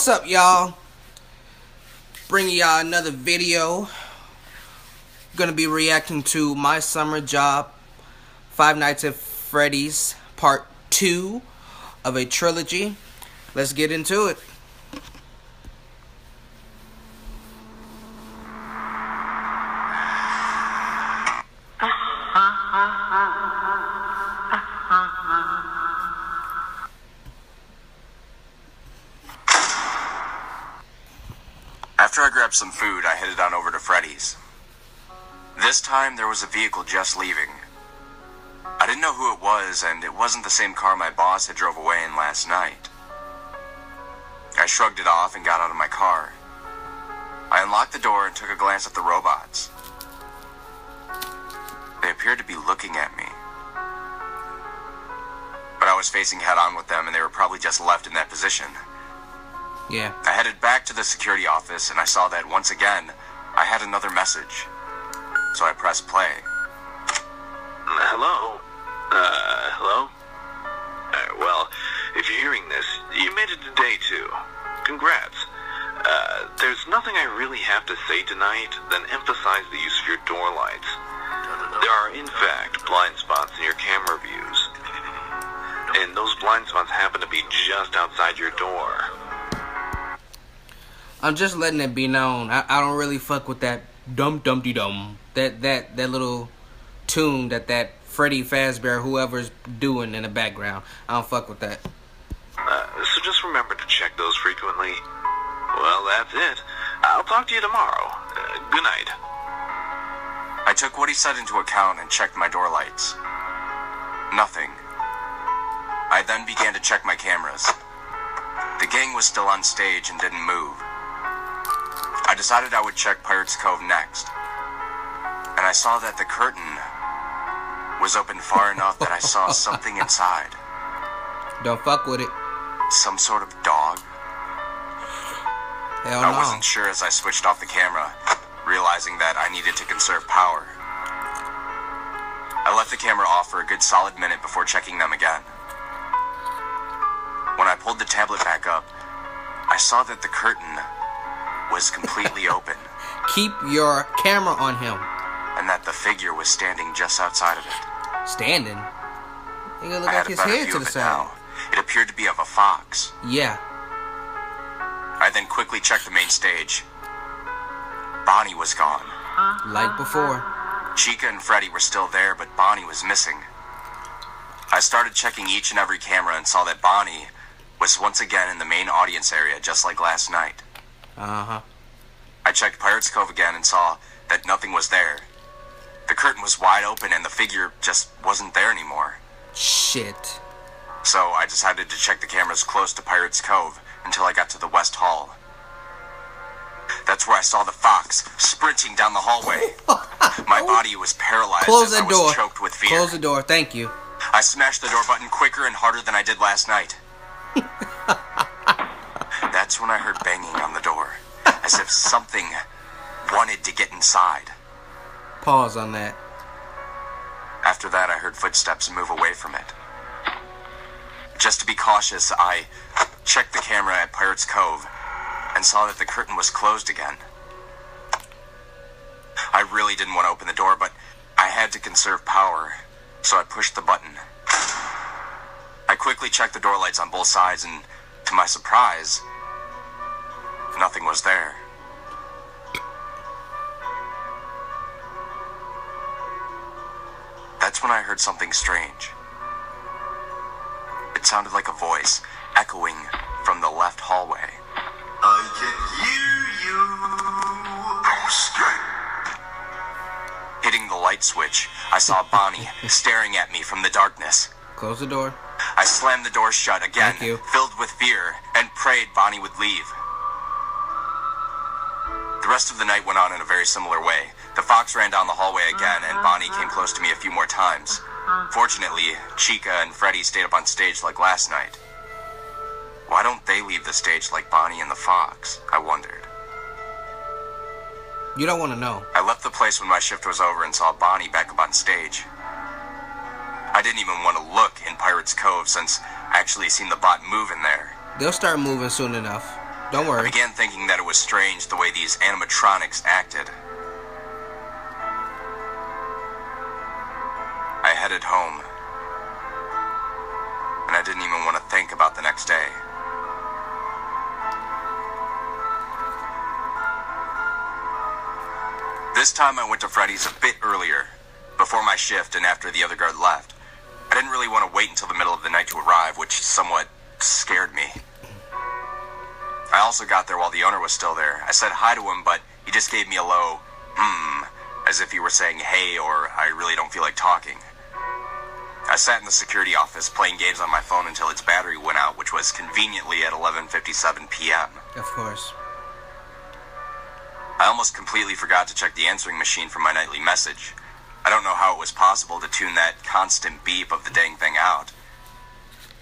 What's up, y'all? Bringing y'all another video. Gonna be reacting to My Summer Job, Five Nights at Freddy's Part 2 of a trilogy. Let's get into it. After I grabbed some food, I headed on over to Freddy's. This time, there was a vehicle just leaving. I didn't know who it was, and it wasn't the same car my boss had drove away in last night. I shrugged it off and got out of my car. I unlocked the door and took a glance at the robots. They appeared to be looking at me. But I was facing head-on with them, and they were probably just left in that position. Yeah. I headed back to the security office, and I saw that once again, I had another message. So I pressed play. Hello? Hello? Well, if you're hearing this, you made it to day 2. Congrats. There's nothing I really have to say tonight than emphasize the use of your door lights. There are, in fact, blind spots in your camera views. And those blind spots happen to be just outside your door. I'm just letting it be known. I don't really fuck with that dum-dum-de-dum. That little tune that Freddy Fazbear whoever's doing in the background. I don't fuck with that. So just remember to check those frequently. Well, that's it. I'll talk to you tomorrow. Good night. I took what he said into account and checked my door lights. Nothing. I then began to check my cameras. The gang was still on stage and didn't move. I decided I would check Pirates Cove next. And I saw that the curtain was open far enough that I saw something inside. Don't fuck with it. Some sort of dog. Hell no. I wasn't sure as I switched off the camera, realizing that I needed to conserve power. I left the camera off for a good solid minute before checking them again. When I pulled the tablet back up, I saw that the curtain was completely open. Keep your camera on him. And that the figure was standing just outside of it. Standing? You gotta look I like had a his better head view to of the it side. now. It appeared to be of a fox. Yeah. I then quickly checked the main stage. Bonnie was gone. Like before. Chica and Freddy were still there, but Bonnie was missing. I started checking each and every camera and saw that Bonnie was once again in the main audience area, just like last night. Uh-huh. I checked Pirates Cove again and saw that nothing was there. The curtain was wide open and the figure just wasn't there anymore. Shit. So I decided to check the cameras close to Pirates Cove until I got to the West Hall. That's where I saw the fox sprinting down the hallway. My body was paralyzed Close as the I was door. choked with fear. Close the door. Thank you. I smashed the door button quicker and harder than I did last night. That's when I heard banging on the door, as if something wanted to get inside. Pause on that. After that, I heard footsteps move away from it. Just to be cautious, I checked the camera at Pirates Cove and saw that the curtain was closed again. I really didn't want to open the door, but I had to conserve power, so I pushed the button. I quickly checked the door lights on both sides, and to my surprise, nothing was there. That's when I heard something strange. It sounded like a voice echoing from the left hallway. I can hear you. Hitting the light switch, I saw Bonnie staring at me from the darkness. Close the door. I slammed the door shut again, Thank you. filled with fear, and prayed Bonnie would leave. The rest of the night went on in a very similar way. The fox ran down the hallway again, and Bonnie came close to me a few more times. Fortunately, Chica and Freddy stayed up on stage like last night. Why don't they leave the stage like Bonnie and the fox? I wondered. You don't want to know. I left the place when my shift was over and saw Bonnie back up on stage. I didn't even want to look in Pirates Cove since I actually seen the bot move in there. They'll start moving soon enough. Don't I worry. began thinking that it was strange the way these animatronics acted. I headed home, and I didn't even want to think about the next day. This time I went to Freddy's a bit earlier, before my shift and after the other guard left. I didn't really want to wait until the middle of the night to arrive, which somewhat scared me. I also got there while the owner was still there. I said hi to him, but he just gave me a low, as if he were saying hey or I really don't feel like talking. I sat in the security office playing games on my phone until its battery went out, which was conveniently at 11:57 p.m. Of course. I almost completely forgot to check the answering machine for my nightly message. I don't know how it was possible to tune that constant beep of the dang thing out.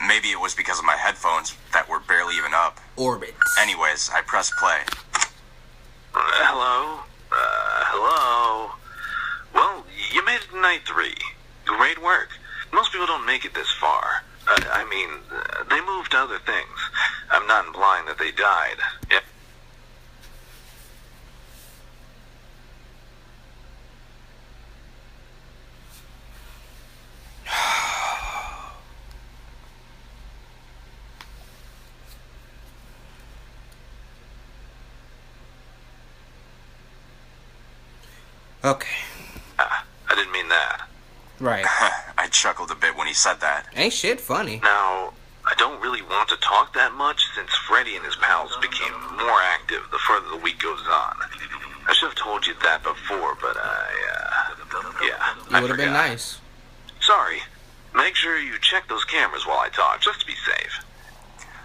Maybe it was because of my headphones that were barely even up. Orbit. Anyways, I pressed play. Hello? Hello? Well, you made it to night 3. Great work. Most people don't make it this far. They moved to other things. I'm not implying that they died. Yeah. Okay. I didn't mean that. Right. I chuckled a bit when he said that. Ain't shit funny. Now, I don't really want to talk that much since Freddy and his pals became more active the further the week goes on. I should have told you that before, but It would have been nice. Sorry. Make sure you check those cameras while I talk, just to be safe.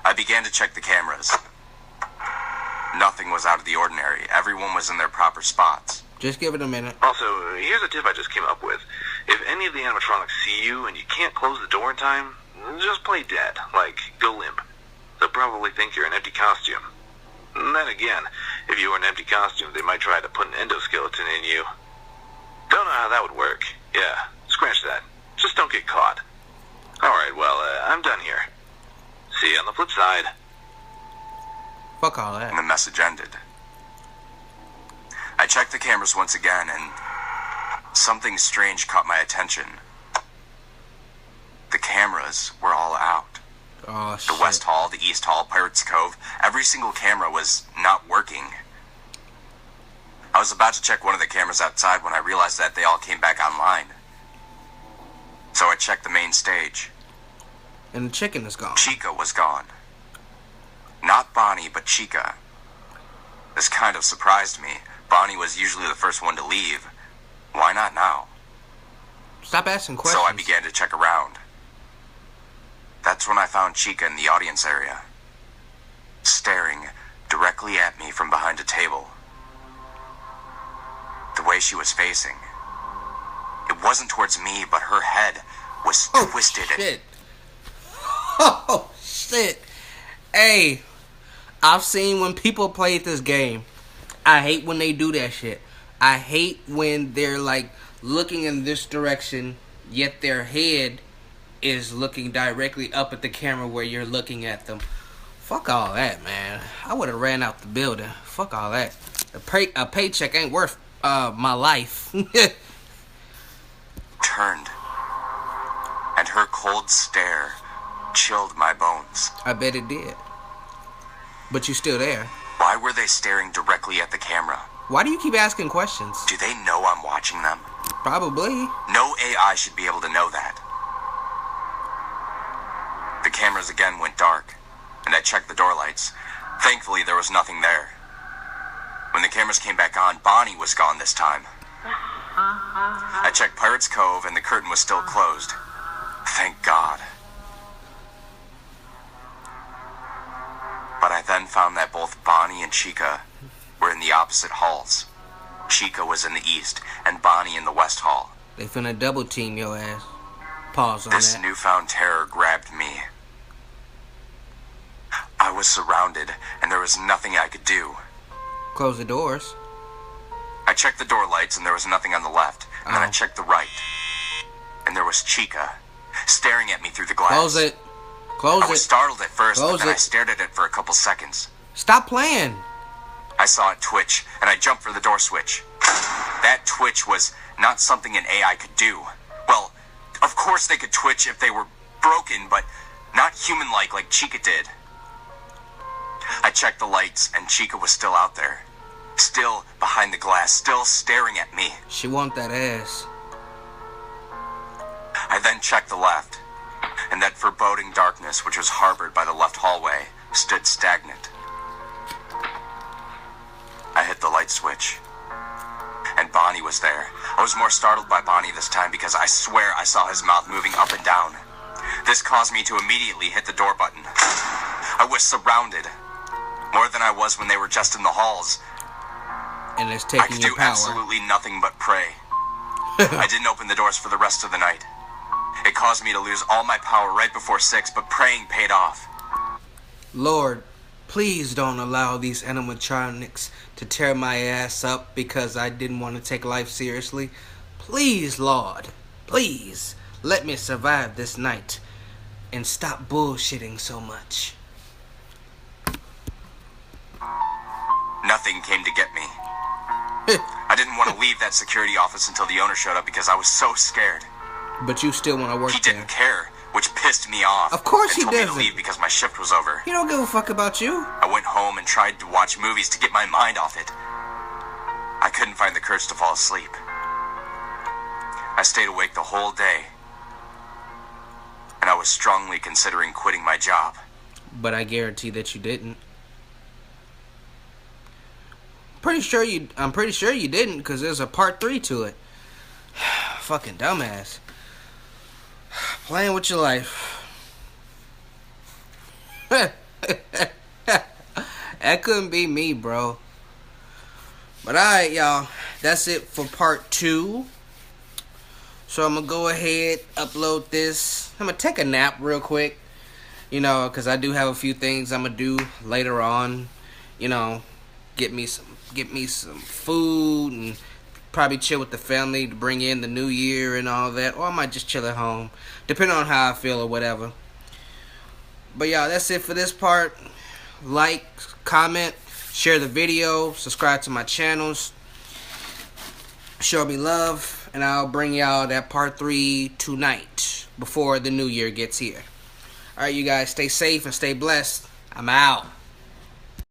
I began to check the cameras. Nothing was out of the ordinary. Everyone was in their proper spots. Just give it a minute. Also, here's a tip I just came up with. If any of the animatronics see you and you can't close the door in time, just play dead, like go limp. They'll probably think you're an empty costume. And then again, if you were an empty costume, they might try to put an endoskeleton in you. Don't know how that would work. Yeah, scratch that. Just don't get caught. Alright, well, I'm done here. See you on the flip side. Fuck all that. And the message ended. I checked the cameras once again, and something strange caught my attention. The cameras were all out. Oh, shit. The West Hall, the East Hall, Pirates Cove, every single camera was not working. I was about to check one of the cameras outside when I realized that they all came back online. So I checked the main stage. And the chicken is gone. Chica was gone. Not Bonnie, but Chica. This kind of surprised me. Bonnie was usually the first one to leave. Why not now? Stop asking questions. So I began to check around. That's when I found Chica in the audience area, staring directly at me from behind a table. The way she was facing, it wasn't towards me, but her head was twisted. Shit. Oh, shit. Hey, I've seen when people play this game. I hate when they do that shit. I hate when they're like looking in this direction, yet their head is looking directly up at the camera where you're looking at them. Fuck all that, man. I would have ran out the building. Fuck all that. A paycheck ain't worth my life. Turned, and her cold stare chilled my bones. I bet it did. But you still there. Why were they staring directly at the camera? Why do you keep asking questions? Do they know I'm watching them? Probably. No AI should be able to know that. The cameras again went dark, and I checked the door lights. Thankfully, there was nothing there. When the cameras came back on, Bonnie was gone this time. I checked Pirates Cove, and the curtain was still closed. Thank God. But I then found that both Bonnie and Chica were in the opposite halls. Chica was in the east, and Bonnie in the west hall. They finna double team your ass. Pause on This that. newfound terror grabbed me. I was surrounded, and there was nothing I could do. Close the doors. I checked the door lights, and there was nothing on the left. And then I checked the right, and there was Chica, staring at me through the glass. Close it. Close I was it. startled at first, Close but then I it. stared at it for a couple seconds. Stop playing. I saw it twitch, and I jumped for the door switch. That twitch was not something an AI could do. Well, of course they could twitch if they were broken, but not human-like like Chica did. I checked the lights, and Chica was still out there. Still behind the glass, still staring at me. She want that ass. I then checked the left, and that foreboding darkness, which was harbored by the left hallway, stood stagnant. I hit the light switch, and Bonnie was there. I was more startled by Bonnie this time because I swear I saw his mouth moving up and down. This caused me to immediately hit the door button. I was surrounded, more than I was when they were just in the halls. And it's I taking could your do power. absolutely nothing but pray. I didn't open the doors for the rest of the night. It caused me to lose all my power right before 6, but praying paid off. Lord, please don't allow these animatronics to tear my ass up because I didn't want to take life seriously. Please, Lord, please let me survive this night and stop bullshitting so much. Nothing came to get me. I didn't want to leave that security office until the owner showed up because I was so scared. But you still want to work He there. didn't care, which pissed me off. Of course and he told me doesn't. to leave because my shift was over. He don't give a fuck about you. I went home and tried to watch movies to get my mind off it. I couldn't find the courage to fall asleep. I stayed awake the whole day, and I was strongly considering quitting my job. But I guarantee that you didn't. I'm pretty sure you didn't, because there's a part 3 to it. Fucking dumbass. Playing with your life. That couldn't be me, bro. But alright, y'all. That's it for part 2. So I'm going to go ahead, upload this. I'm going to take a nap real quick. You know, because I do have a few things I'm going to do later on. You know, get me some food and probably chill with the family to bring in the new year and all that. Or I might just chill at home, depending on how I feel or whatever. But y'all, that's it for this part. Like, comment, share the video, subscribe to my channels. Show me love, and I'll bring y'all that part 3 tonight before the new year gets here. Alright, you guys, stay safe and stay blessed. I'm out.